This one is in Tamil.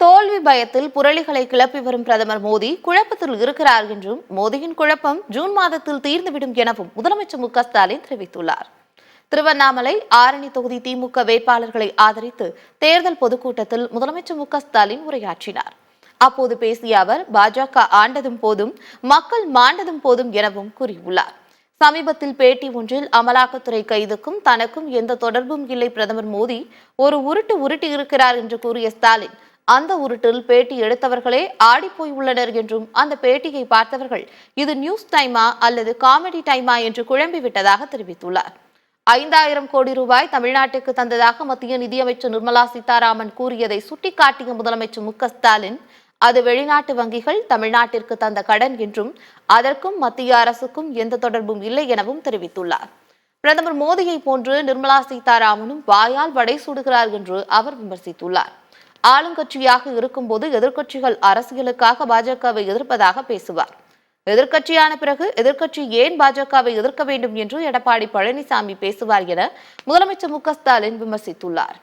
தோல்வி பயத்தில் புரளிகளை கிளப்பி வரும் பிரதமர் மோடி குழப்பத்தில் இருக்கிறார் என்றும் மோடியின் குழப்பம் ஜூன் மாதத்தில் தீர்ந்துவிடும் எனவும் முதலமைச்சர் மு.க.ஸ்டாலின் தெரிவித்துள்ளார். திருவண்ணாமலை ஆரணி தொகுதி திமுக வேட்பாளர்களை ஆதரித்து தேர்தல் பொதுக்கூட்டத்தில் முதலமைச்சர் மு.க.ஸ்டாலின் உரையாற்றினார். அப்போது பேசிய அவர் பாஜக ஆண்டதும் போதும் மக்கள் மாண்டதும் போதும் எனவும் கூறியுள்ளார். சமீபத்தில் பேட்டி ஒன்றில் அமலாக்கத்துறை கைதுக்கும் தனக்கும் எந்த தொடர்பும் இல்லை, பிரதமர் மோடி ஒரு உருட்டி இருக்கிறார் என்று கூறிய ஸ்டாலின், அந்த உருட்டில் பேட்டி எடுத்தவர்களே ஆடிப்போய் உள்ளனர் என்றும் அந்த பேட்டியை பார்த்தவர்கள் இது நியூஸ் டைமா அல்லது காமெடி டைமா என்று குழம்பிவிட்டதாக தெரிவித்துள்ளார். 5000 கோடி ரூபாய் தமிழ்நாட்டுக்கு தந்ததாக மத்திய நிதியமைச்சர் நிர்மலா சீதாராமன் கூறியதை சுட்டிக்காட்டிய முதலமைச்சர் மு.க.ஸ்டாலின், அது வெளிநாட்டு வங்கிகள் தமிழ்நாட்டிற்கு தந்த கடன் என்றும் அதற்கும் மத்திய அரசுக்கும் எந்த தொடர்பும் இல்லை எனவும் தெரிவித்துள்ளார். பிரதமர் மோடியை போன்று நிர்மலா சீதாராமனும் வாயால் வடை சுடுகிறார் என்று அவர் விமர்சித்துள்ளார். ஆளுங்கட்சியாக இருக்கும்போது எதிர்க்கட்சிகள் அரசியலுக்காக பாஜகவை எதிர்ப்பதாக பேசுவார். எதிர்க்கட்சியான பிறகு எதிர்க்கட்சி ஏன் பாஜகவை எதிர்க்க வேண்டும் என்று எடப்பாடி பழனிசாமி பேசுவார் என முதலமைச்சர் மு.க.ஸ்டாலின் விமர்சித்துள்ளார்.